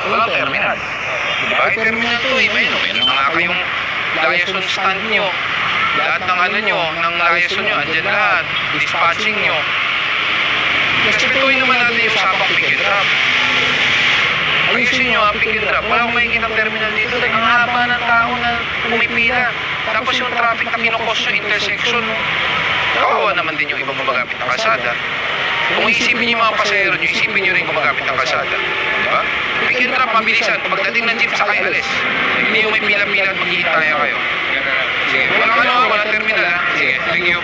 Walang terminal. Diba? Yung terminal to, iba yun. Meron na nga kayong liaison stand nyo. Lahat ng ano nyo, ng liaison nyo, andyan lahat. Dispatching nyo. Respetuhin naman natin yung usapang pick and drop. Ayusin nyo ang pick and drop. Wala akong makikita ng terminal dito. Ang haba ng tao na pumipila. Tapos yung traffic na kinukos yung intersection. Kawawa naman din yung ibang gumagamit ng kalsada. Kung isipin nyo yung mga pasahero nyo, isipin nyo rin gumagamit ng kalsada. Diba? Pick and drop, mabilisan. Pagdating ng jeep, sakay alis. Hindi yung may pila-pila at maghihintaya kayo. Sige, wala terminal ha. Sige, thank you.